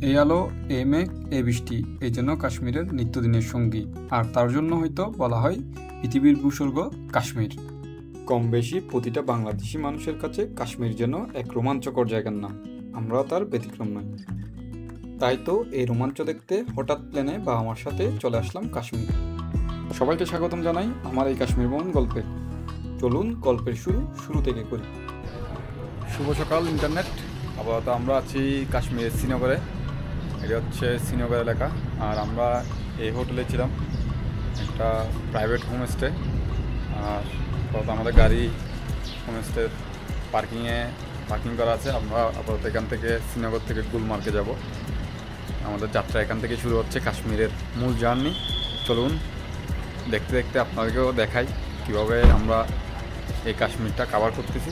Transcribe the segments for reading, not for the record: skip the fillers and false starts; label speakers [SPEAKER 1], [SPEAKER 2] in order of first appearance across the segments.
[SPEAKER 1] এই আলো, এই মেঘ, এই বৃষ্টি এই জন্য কাশ্মীরের নিত্যদিনের সঙ্গী, আর তার জন্য হয়তো বলা হয় পৃথিবীর ভূস্বর্গ কাশ্মীর। কম বেশি প্রতিটা বাংলাদেশি মানুষের কাছে কাশ্মীর যেন এক রোমাঞ্চকর জায়গার নাম। আমরাও তার ব্যতিক্রম নই। তাই তো এই রোমাঞ্চ দেখতে হঠাৎ প্লেনে বা আমার সাথে চলে আসলাম কাশ্মীর। সবাইকে স্বাগতম জানাই আমার এই কাশ্মীর ভ্রমণ গল্পে। চলুন গল্পের শুরু থেকে করি। শুভ সকাল ইন্টারনেট। আপাতত আমরা আছি কাশ্মীরের শ্রীনগরে। এটা হচ্ছে শ্রীনগর এলাকা, আর আমরা এই হোটেলে ছিলাম, একটা প্রাইভেট হোমস্টে। আর আপাতত আমাদের গাড়ি হোমস্টের পার্কিং করা আছে। আমরা আপাতত এখান থেকে শ্রীনগর থেকে গুলমার্গে যাব। আমাদের যাত্রা এখান থেকে শুরু হচ্ছে কাশ্মীরের মূল জার্নি। চলুন দেখতে দেখতে আপনাদেরকেও দেখাই কীভাবে আমরা এই কাশ্মীরটা কভার করতেছি।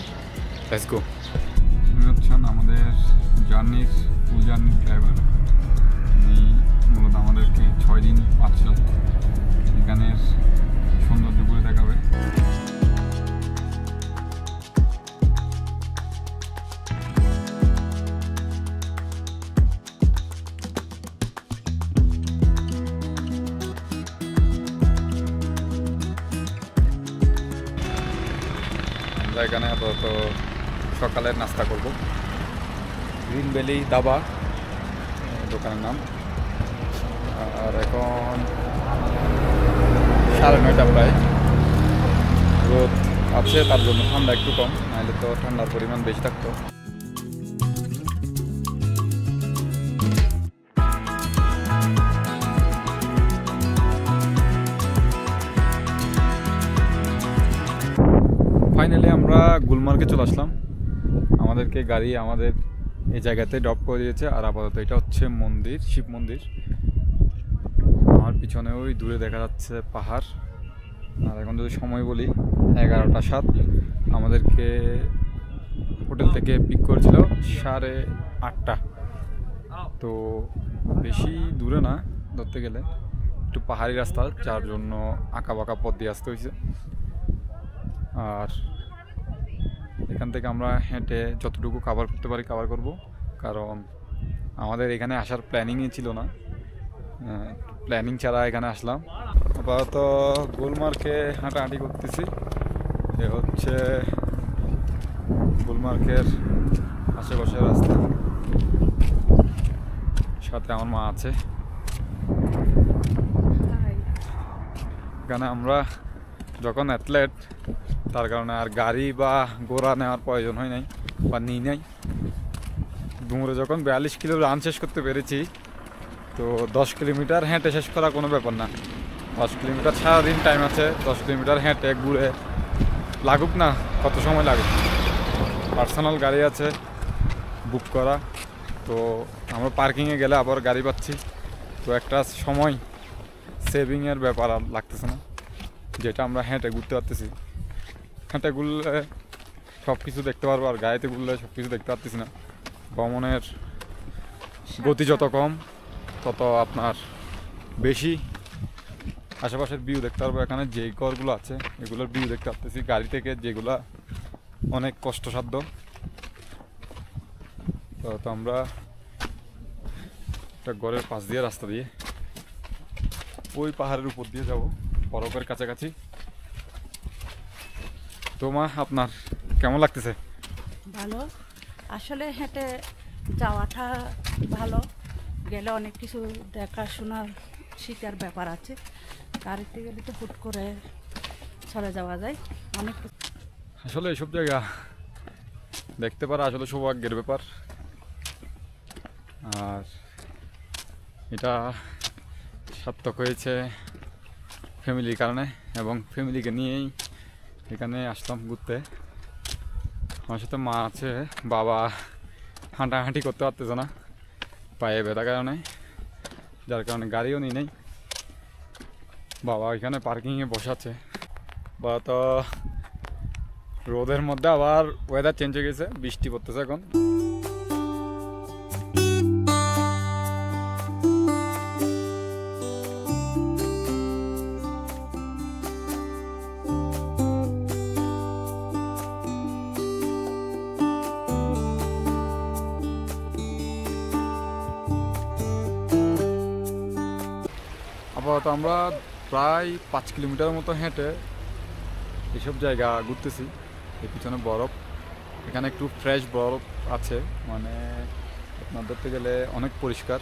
[SPEAKER 1] Let's go. উনি হচ্ছেন আমাদের ফুল জার্নির ড্রাইভার। উনি মূলত আমাদেরকে 6 দিন 5 রাত এখানের সৌন্দর্য ঘুরে দেখাবে। আমরা এখানে আপাতত সকালের নাস্তা করব। গ্রিন ভ্যালি দাবা দোকানের নাম। আর এখন 9:30 প্রায়। রোদ আছে, তার জন্য ঠান্ডা একটু কম, নাহলে তো ঠান্ডার পরিমাণ বেশি থাকতো। ফাইনালি আমরা গুলমার্গে চলে আসলাম। আমাদেরকে গাড়ি আমাদের এই জায়গাতে ড্রপ করে দিয়েছে। আর আপাতত এটা হচ্ছে মন্দির, শিব মন্দির। আমার পিছনে ওই দূরে দেখা যাচ্ছে পাহাড়। আর এখন যদি সময় বলি 11টা 7, আমাদেরকে হোটেল থেকে পিক করেছিল 8:30। তো বেশি দূরে না, ধরতে গেলে একটু পাহাড়ি রাস্তা, যার জন্য আঁকা বাঁকা পথ দিয়ে আসতে হয়েছে। আর এখান থেকে আমরা হেঁটে যতটুকু কভার করতে পারি কভার করব, কারণ আমাদের এখানে আসার প্ল্যানিংই ছিল না। প্ল্যানিং ছাড়া এখানে আসলাম। আপাতত গুলমার্গে হাঁটাহাঁটি করতেছি। এ হচ্ছে গুলমার্গের আশেপাশের রাস্তা। সাথে আমার মা আছে। এখানে আমরা যখন অ্যাথলেট, তার কারণে আর গাড়ি বা ঘোড়া নেওয়ার প্রয়োজন হয় নাই বা নিই নাই। ডুমুরে যখন 42 কিলো রান শেষ করতে পেরেছি, তো 10 কিলোমিটার হেঁটে শেষ করা কোনো ব্যাপার না। 10 কিলোমিটার সারাদিন টাইম আছে। 10 কিলোমিটার হেঁটে ঘুরে লাগুক না কত সময় লাগুক। পার্সোনাল গাড়ি আছে বুক করা, তো আমরা পার্কিংয়ে গেলে আবার গাড়ি পাচ্ছি। তো একটা সময় সেভিংয়ের ব্যাপার আর লাগতেছে না, যেটা আমরা হেঁটে ঘুরতে পারতেছি। হেঁটে ঘুরলে সব কিছু দেখতে পারবো, আর গাড়িতে ঘুরলে সব কিছু দেখতে পারতেছি না। ভ্রমণের গতি যত কম, তত আপনার বেশি আশেপাশের ভিউ দেখতে পারবো। এখানে যে ঘরগুলো আছে এগুলোর ভিউ দেখতে পারতেছি গাড়ি থেকে, যেগুলো অনেক কষ্টসাধ্য। তো আমরা একটা ঘরের পাশ দিয়ে রাস্তা দিয়ে ওই পাহাড়ের উপর দিয়ে যাব, বরফের কাছাকাছি। তো মা, আপনার কেমন লাগতেছে?
[SPEAKER 2] ভালো। আসলে হেঁটে যাওয়াটা ভালো, গেলে অনেক কিছু দেখাশোনার শিকার ব্যাপার আছে। গাড়িতে গেলে তো হুট করে চলে যাওয়া যায় অনেক।
[SPEAKER 1] আসলে এইসব জায়গা দেখতে পারা আসলে সৌভাগ্যের ব্যাপার। আর এটা সার্থক হয়েছে ফ্যামিলির কারণে, এবং ফ্যামিলিকে নিয়েই এখানে আসলাম ঘুরতে। আমার সাথে মা আছে। বাবা হাঁটাহাঁটি করতে পারতেছে না পায়ে ব্যথার কারণে, যার কারণে গাড়িও নিই নেই। বাবা এখানে পার্কিংয়ে বসাচ্ছে। বা তো রোদের মধ্যে আবার ওয়েদার চেঞ্জ হয়ে গেছে, বৃষ্টি পড়তেছে এখন। আপাতত আমরা প্রায় 5 কিলোমিটারের মতো হেঁটে এসব জায়গা ঘুরতেছি। এর পিছনে বরফ, এখানে একটু ফ্রেশ বরফ আছে, মানে আপনার ধরতে গেলে অনেক পরিষ্কার।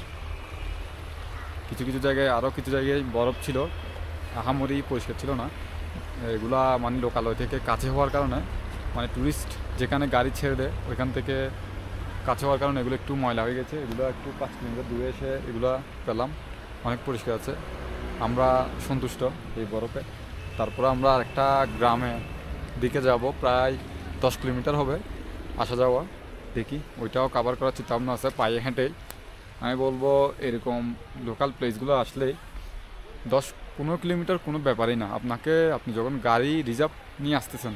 [SPEAKER 1] কিছু কিছু জায়গায় আরও কিছু জায়গায় বরফ ছিল, আহামরি পরিষ্কার ছিল না। এগুলা মানে লোকালয় থেকে কাছে হওয়ার কারণে, মানে ট্যুরিস্ট যেখানে গাড়ি ছেড়ে দেয় ওইখান থেকে কাছে হওয়ার কারণে এগুলো একটু ময়লা হয়ে গেছে। এগুলো একটু 5 কিলোমিটার দূরে এসে এগুলো পেলাম, অনেক পরিষ্কার আছে, আমরা সন্তুষ্ট এই বরফে। তারপরে আমরা একটা গ্রামে দিকে যাব, প্রায় 10 কিলোমিটার হবে আসা যাওয়া, দেখি ওইটাও কভার করার চিন্তাভাবনা আছে পায়ে হেঁটেই। আমি বলবো এরকম লোকাল প্লেসগুলো আসলে 10-15 কিলোমিটার কোনো ব্যাপারই না। আপনি যখন গাড়ি রিজার্ভ নিয়ে আসতেছেন,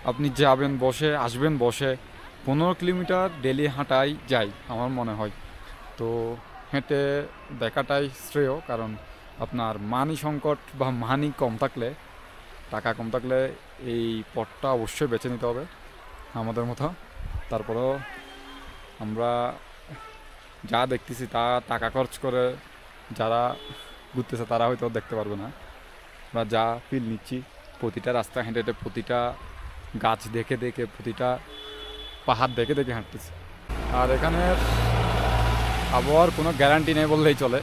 [SPEAKER 1] আপনি যাবেন বসে, আসবেন বসে, 15 কিলোমিটার ডেলি হাঁটাই যায় আমার মনে হয়। তো হেঁটে দেখাটাই শ্রেয়, কারণ আপনার মানি সংকট বা মানি কম থাকলে, টাকা কম থাকলে এই পথটা অবশ্যই বেছে নিতে হবে আমাদের মতো। তারপরেও আমরা যা দেখতেছি তা টাকা খরচ করে যারা ঘুরতেছে তারা হয়তো দেখতে পারবে না। আমরা যা ফিল নিচ্ছি, প্রতিটা রাস্তা হেঁটে হেঁটে, প্রতিটা গাছ দেখে দেখে, প্রতিটা পাহাড় দেখে দেখে হাঁটতেছি। আর এখানের আবহাওয়ার কোনো গ্যারান্টি নেই বললেই চলে।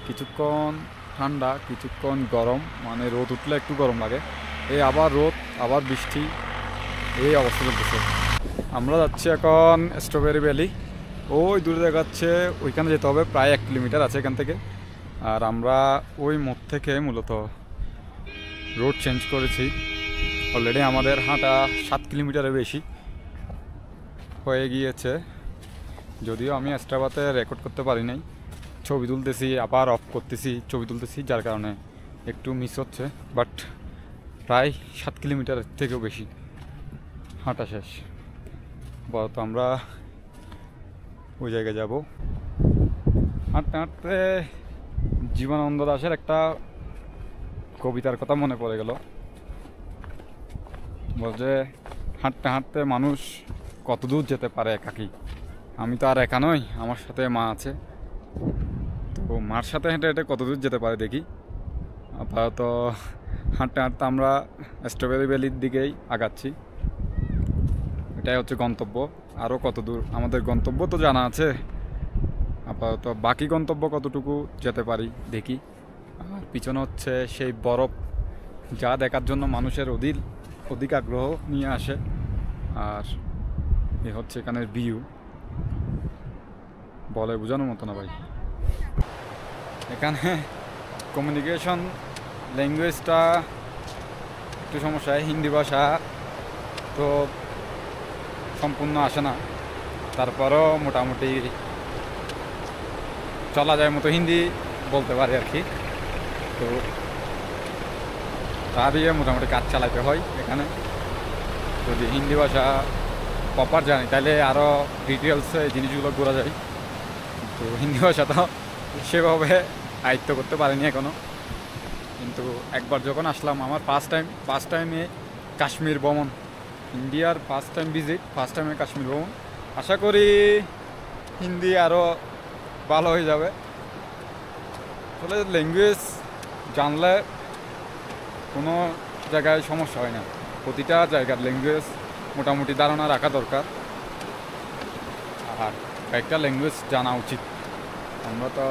[SPEAKER 1] কিছুক্ষণ ঠান্ডা, কিছুক্ষণ গরম, মানে রোদ উঠলে একটু গরম লাগে, এই আবার রোদ, আবার বৃষ্টি, এই অবস্থা চলতেছে। আমরা যাচ্ছি এখন স্ট্রবেরি ভ্যালি, ওই দূরে দেখাচ্ছে, ওইখানে যেতে হবে, প্রায় 1 কিলোমিটার আছে এখান থেকে। আর আমরা ওই মোড় থেকে মূলত রোড চেঞ্জ করেছি। অলরেডি আমাদের হাঁটা 7 কিলোমিটারের বেশি হয়ে গিয়েছে, যদিও আমি স্ট্রাভাতে রেকর্ড করতে পারি নাই। ছবি তুলতেছি, আবার অফ করতেছি, ছবি তুলতেছি, যার কারণে একটু মিস হচ্ছে। বাট প্রায় 7 কিলোমিটারের থেকেও বেশি হাঁটা শেষ। বলতো আমরা ওই জায়গায় যাব। হাঁটতে হাঁটতে জীবনানন্দ দাশের একটা কবিতার কথা মনে পড়ে গেল। বলছে, হাঁটতে হাঁটতে মানুষ কত দূর যেতে পারে একাকী। আমি তো আর একা নই, আমার সাথে মা আছে। তো মার সাথে হেঁটে হেঁটে কত দূর যেতে পারে দেখি। আপাতত হাঁটতে হাঁটতে আমরা স্ট্রবেরি ভ্যালির দিকেই আগাচ্ছি, এটাই হচ্ছে গন্তব্য। আরও কত দূর আমাদের গন্তব্য তো জানা আছে, আপাতত বাকি গন্তব্য কতটুকু যেতে পারি দেখি। আর পিছনে হচ্ছে সেই বরফ, যা দেখার জন্য মানুষের অধিক আগ্রহ নিয়ে আসে। আর এ হচ্ছে এখানের ভিউ, বলে বোঝানোর মতো না ভাই। এখানে কমিউনিকেশন ল্যাঙ্গুয়েজটা একটু সমস্যা, হিন্দি ভাষা তো সম্পূর্ণ আসে না, তারপরও মোটামুটি চলা যায় মতো হিন্দি বলতে পারি আর কি। তো তা দিয়ে মোটামুটি কাজ চালাতে হয় এখানে। যদি হিন্দি ভাষা প্রপার জানি তাহলে আরও ডিটেলসে এই জিনিসগুলো ঘোরা যায়। তো হিন্দি ভাষা তো সেভাবে আয়ত্ত করতে পারিনি এখনও, কিন্তু একবার যখন আসলাম, আমার ফার্স্ট টাইমে কাশ্মীর ভ্রমণ, ইন্ডিয়ার ফার্স্ট টাইমে কাশ্মীর ভ্রমণ। আশা করি হিন্দি আরও ভালো হয়ে যাবে। আসলে ল্যাঙ্গুয়েজ জানলে কোনো জায়গায় সমস্যা হয় না, প্রতিটা জায়গার ল্যাঙ্গুয়েজ মোটামুটি ধারণা রাখা দরকার। আর একটা ল্যাঙ্গুয়েজ জানা উচিত। আমরা তো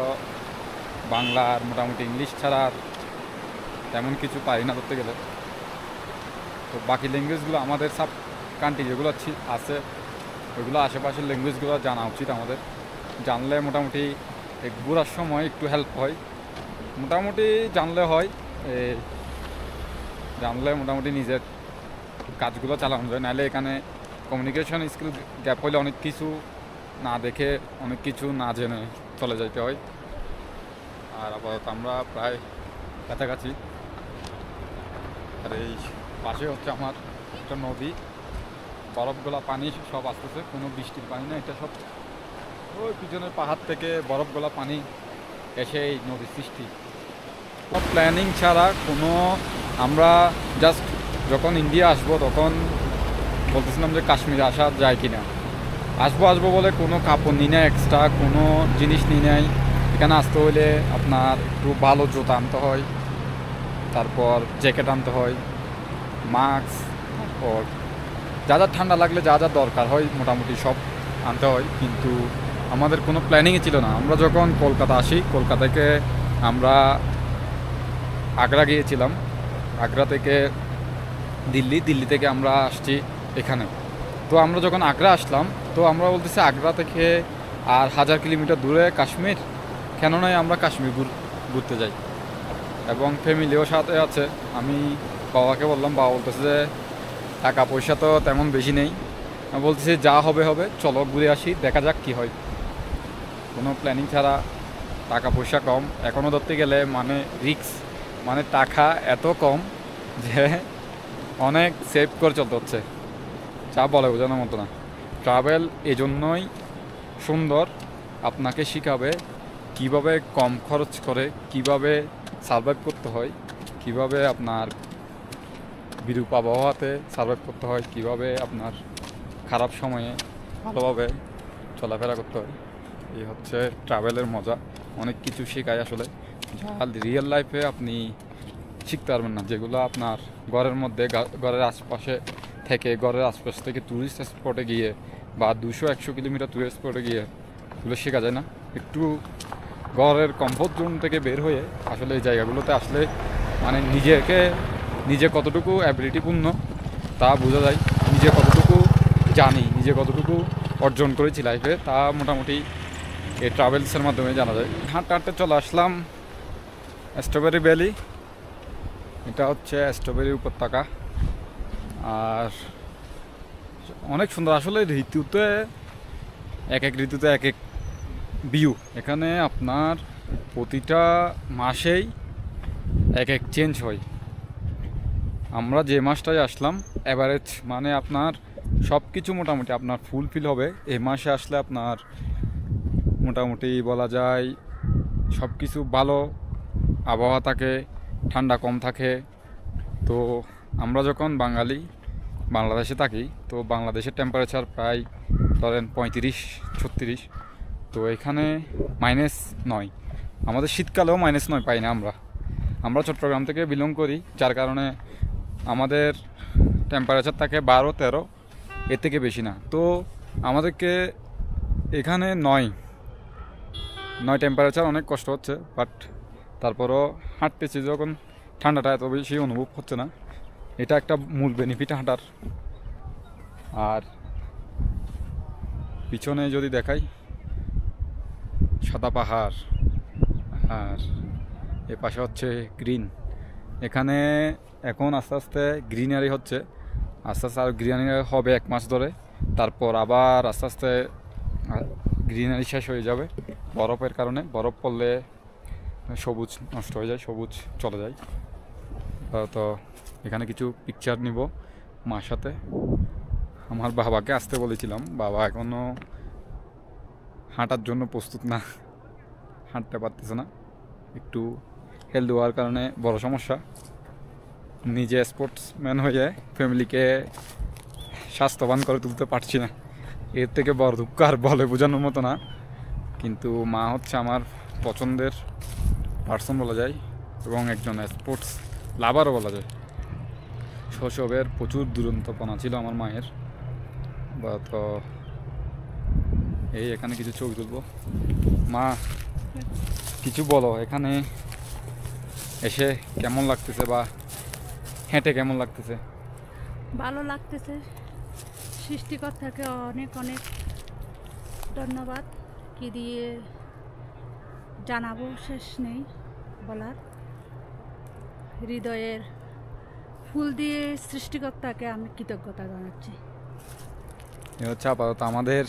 [SPEAKER 1] বাংলা আর মোটামুটি ইংলিশ ছাড়া আর তেমন কিছু পারি না ধরতে গেলে। তো বাকি ল্যাঙ্গুয়েজগুলো আমাদের সাব কান্ট্রি যেগুলো আছে, ওইগুলো আশেপাশের ল্যাঙ্গুয়েজগুলো জানা উচিত আমাদের। জানলে মোটামুটি ঘোরার সময় একটু হেল্প হয়, মোটামুটি জানলে মোটামুটি নিজের কাজগুলো চালানো যায়। নাহলে এখানে কমিউনিকেশন স্কিল গ্যাপ হলে অনেক কিছু না দেখে, অনেক কিছু না জেনে চলে যাইতে হয়। আর আপাতত আমরা প্রায় কাছাকাছি। আর এই পাশে হচ্ছে আমার একটা নদী, বরফগোলা পানি সব আসতেছে, কোনো বৃষ্টির পানি না, এটা সব ওই পিছনের পাহাড় থেকে বরফগোলা পানি এসে এই নদীর সৃষ্টি। সব প্ল্যানিং ছাড়া কোনো, আমরা জাস্ট যখন ইন্ডিয়া আসবো তখন বলতেছিলাম যে কাশ্মীরে আসা যায় কি না। আসবো বলে কোনো কাপড় নিই না, এক্সট্রা কোনো জিনিস নিই নাই, এখানে আসতে হলে আপনার একটু ভালো জুতা আনতে হয়, তারপর জ্যাকেট আনতে হয়, মাস্ক, তারপর যা যা ঠান্ডা লাগলে যা যা দরকার হয় মোটামুটি সব আনতে হয়। কিন্তু আমাদের কোনো প্ল্যানিংই ছিল না। আমরা যখন কলকাতা আসি, কলকাতা থেকে আমরা আগ্রা গিয়েছিলাম, আগ্রা থেকে দিল্লি থেকে আমরা আসছি এখানে। তো আমরা যখন আগ্রা আসলাম, তো আমরা বলতেছি আগ্রা থেকে আর 1000 কিলোমিটার দূরে কাশ্মীর, কেন নয় আমরা কাশ্মীর ঘুরতে যাই। এবং ফ্যামিলিও সাথে আছে। আমি বাবাকে বললাম, বাবা বলতেছে যে টাকা পয়সা তো তেমন বেশি নেই। আমি বলতেছি যা হবে হবে, চলো ঘুরে আসি, দেখা যাক কী হয়। কোনো প্ল্যানিং ছাড়া, টাকা পয়সা কম, এখনও ধরতে গেলে মানে রিস্ক, মানে টাকা এত কম যে অনেক সেভ করে চলতে হচ্ছে, যা বলে বোঝানোর মতো না। ট্রাভেল এজন্যই সুন্দর, আপনাকে শেখাবে কিভাবে কম খরচ করে কিভাবে সার্ভাইভ করতে হয়, কিভাবে আপনার বিরূপ আবহাওয়াতে সার্ভাইভ করতে হয়, কিভাবে আপনার খারাপ সময়ে ভালোভাবে চলাফেরা করতে হয়। এই হচ্ছে ট্রাভেলের মজা। অনেক কিছু শেখায় আসলে, যা রিয়েল লাইফে আপনি শিখতে পারবেন না, যেগুলো আপনার ঘরের মধ্যে, ঘরের আশপাশে থেকে, ঘরের আশপাশ থেকে ট্যুরিস্ট স্পটে গিয়ে বা 200-100 কিলোমিটার ট্যুরিস্ট স্পটে গিয়ে এগুলো শেখা যায় না। একটু ঘরের কমফোর্ট জোন থেকে বের হয়ে আসলে এই জায়গাগুলোতে আসলে মানে নিজে কতটুকু অ্যাবিলিটিপূর্ণ তা বোঝা যায়, নিজে কতটুকু জানি, নিজে কতটুকু অর্জন করেছি লাইফে, তা মোটামুটি এই ট্রাভেলসের মাধ্যমে জানা যায়। হাঁটতে হাঁটতে চলে আসলাম স্ট্রবেরি ভ্যালি। এটা হচ্ছে স্ট্রবেরি উপত্যকা, আর অনেক সুন্দর। আসলে ঋতুতে এক এক ভিউ। এখানে আপনার প্রতিটা মাসেই এক চেঞ্জ হয়। আমরা যে মাসটায় আসলাম অ্যাভারেজ, মানে আপনার সব কিছু মোটামুটি আপনার ফুলফিল হবে। এই মাসে আসলে আপনার মোটামুটি বলা যায় সব কিছু ভালো আবহাওয়া থাকে, ঠান্ডা কম থাকে। তো আমরা যখন বাংলাদেশে থাকি, তো বাংলাদেশের টেম্পারেচার প্রায় ধরেন 35-36, তো এখানে -9। আমাদের শীতকালেও -9 পাই না। আমরা চট্টগ্রাম থেকে বিলং করি, যার কারণে আমাদের টেম্পারেচার থাকে 12-13, এর থেকে বেশি না। তো আমাদেরকে এখানে 9 টেম্পারেচার অনেক কষ্ট হচ্ছে, বাট তারপরও হাঁটতেছি যখন ঠান্ডাটা এত বেশি অনুভব হচ্ছে না। এটা একটা মূল বেনিফিট হাঁটার। আর পিছনে যদি দেখাই, সাদা পাহাড়, আর এ পাশে হচ্ছে গ্রিন। এখানে এখন আস্তে আস্তে গ্রিনারি হচ্ছে, আস্তে আস্তে আর গ্রিনারি হবে 1 মাস ধরে, তারপর আবার আস্তে আস্তে গ্রিনারি শেষ হয়ে যাবে বরফের কারণে। বরফ পড়লে সবুজ নষ্ট হয়ে যায়, সবুজ চলে যায়। তো এখানে কিছু পিকচার নিব মার সাথে। আমার বাবাকে আসতে বলেছিলাম, বাবা এখনও হাঁটার জন্য প্রস্তুত না, হাঁটতে পারতেছে না। একটু হেলদি হওয়ার কারণে বড় সমস্যা। নিজে স্পোর্টসম্যান হয়ে ফ্যামিলিকে স্বাস্থ্যবান করে তুলতে পারছি না, এর থেকে বড় দুঃখ আর বলে বোঝানোর মতো না। কিন্তু মা হচ্ছে আমার পছন্দের পার্সন বলা যায়, এবং একজন স্পোর্টস লাভারও বলা যায়। শৈশবের প্রচুর দুরন্তপনা ছিল আমার মায়ের। তো এই এখানে কিছু ছবি তুলবো। মা, কিছু বলো, এখানে এসে কেমন লাগতেছে বা হেঁটে কেমন লাগতেছে?
[SPEAKER 2] ভালো লাগতেছে। সৃষ্টিকর্তাকে অনেক অনেক ধন্যবাদ, কি দিয়ে জানাবো, শেষ নেই বলার। হৃদয়ের ফুল দিয়ে সৃষ্টিকর্তাকে আমি কৃতজ্ঞতা জানাচ্ছি।
[SPEAKER 1] এ হচ্ছে আপাতত আমাদের,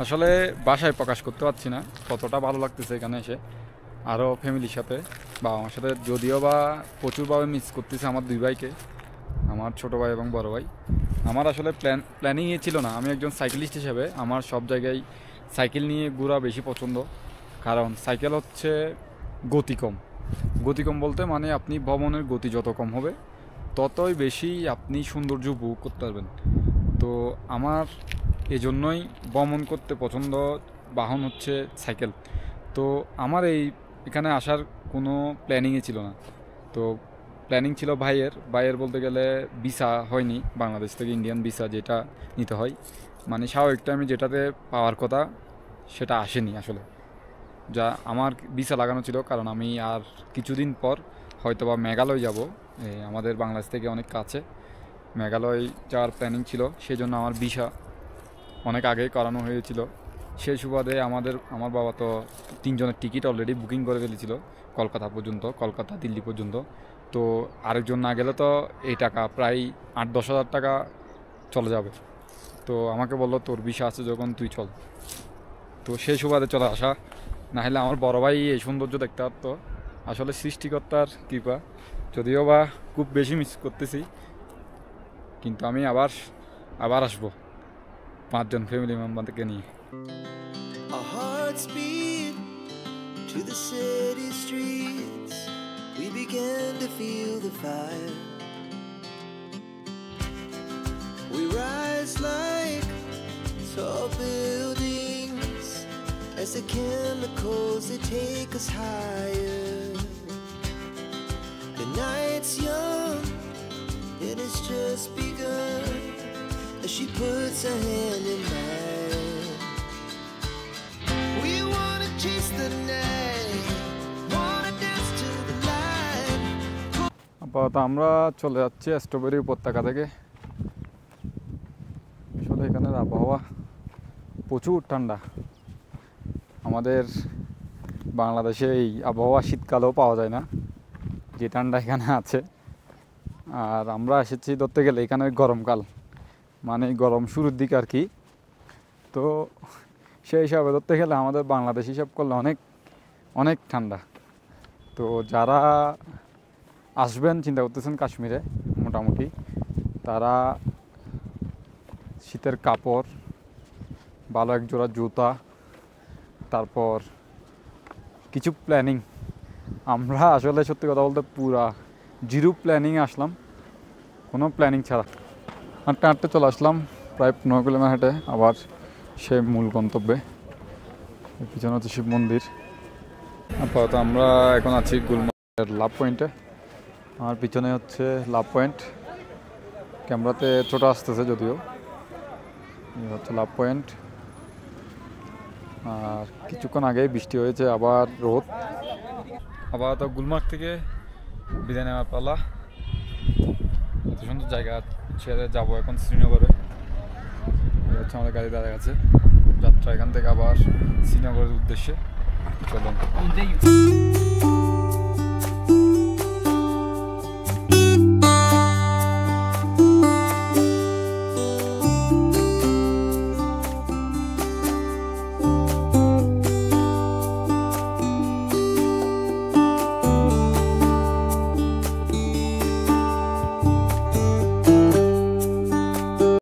[SPEAKER 1] আসলে বাসায় প্রকাশ করতে পারছি না কতটা ভালো লাগতেছে এখানে এসে। আরও ফ্যামিলির সাথে বা আমার সাথে, যদিও বা প্রচুরভাবে মিস করতেছে আমার 2 ভাইকে, আমার ছোটো ভাই এবং বড় ভাই। আমার আসলে প্ল্যানিংই ছিল না। আমি একজন সাইকেলিস্ট হিসেবে আমার সব জায়গায় সাইকেল নিয়ে ঘোরা বেশি পছন্দ, কারণ সাইকেল হচ্ছে গতি কম বলতে মানে আপনি ভ্রমণের গতি যত কম হবে ততই বেশি আপনি সৌন্দর্য উপভোগ করতে পারবেন। তো আমার এজন্যই ভ্রমণ করতে পছন্দ বাহন হচ্ছে সাইকেল। তো আমার এখানে আসার কোনো প্ল্যানিংই ছিল না। তো প্ল্যানিং ছিল ভাইয়ের বলতে গেলে ভিসা হয়নি, বাংলাদেশ থেকে ইন্ডিয়ান ভিসা যেটা নিতে হয়, মানে স্বাভাবিক টাইমে যেটাতে পাওয়ার কথা সেটা আসেনি আসলে। যা আমার ভিসা লাগানো ছিল, কারণ আমি আর কিছুদিন পর হয়তোবা মেঘালয় যাব, আমাদের বাংলাদেশ থেকে অনেক কাছে মেঘালয় যাওয়ার প্ল্যানিং ছিল, সেই জন্য আমার ভিসা অনেক আগেই করানো হয়েছিল। সেই সুবাদে আমার বাবা তো 3 জনের টিকিট অলরেডি বুকিং করে ফেলেছিল কলকাতা দিল্লি পর্যন্ত। তো আরেকজন না গেলে তো এই টাকা প্রায় 8-10 হাজার টাকা চলে যাবে। তো আমাকে বললো তোর ভিসা আছে যখন তুই চল। তো সেই সুবাদে চলে আসা, না হলে আমার বড় ভাই এই সৌন্দর্য দেখতে পারতো। আসলে সৃষ্টিকর্তার কৃপা, যদিও বা খুব বেশি মিস করতেছি, কিন্তু আমি আবার আসবো 5 জন ফ্যামিলি মেম্বারকে নিয়ে।
[SPEAKER 3] Our hearts beat to the city streets. We began to feel the fire. We rise like tall buildings as the chemicals they take us higher. The night's young, it has just begun as she puts her hand in mine. We wanna chase the night, wanna dance to the light.
[SPEAKER 1] আপাতত আমরা চলে যাচ্ছি strawberry উপত্যকা থেকে। আসলে এখানের আবহাওয়া প্রচুর ঠান্ডা। আমাদের বাংলাদেশে এই আবহাওয়া শীতকালেও পাওয়া যায় না, যে ঠান্ডা এখানে আছে। আর আমরা এসেছি ধরতে গেলে এখানে গরমকাল, মানে গরম শুরুর দিকে আর কি। তো সেই হিসাবে ধরতে গেলে আমাদের বাংলাদেশ হিসাব করলে অনেক অনেক ঠান্ডা। তো যারা আসবেন চিন্তা করতেছেন কাশ্মীরে, মোটামুটি তারা শীতের কাপড়, ভালো এক জোড়া জুতা, তারপর কিছু প্ল্যানিং। আমরা আসলে সত্যি কথা বলতে পুরা জিরো প্ল্যানিং আসলাম, কোনো প্ল্যানিং ছাড়া হাঁটতে হাঁটতে চলে আসলাম প্রায় 15 কিলোমিটার হেঁটে আবার সেই মূল গন্তব্যে। পিছনে হচ্ছে শিব মন্দির। আপাতত আমরা এখন আছি গুলমার্গের লাভ পয়েন্টে। আমার পিছনে হচ্ছে লাভ পয়েন্ট, ক্যামেরাতে ছোট আসতেছে যদিও। এই হচ্ছে লাভ পয়েন্ট। আর কিছুক্ষণ আগেই বৃষ্টি হয়েছে, আবার রোদ। আপাতত গুলমার্গ থেকে বিদায় নেওয়ার পালা। এত সুন্দর জায়গা ছেড়ে যাবো এখন শ্রীনগরে। এই হচ্ছে আমাদের গাড়ি দাঁড়িয়ে আছে, যাত্রা এখান থেকে আবার শ্রীনগরের উদ্দেশ্যে। চলুন।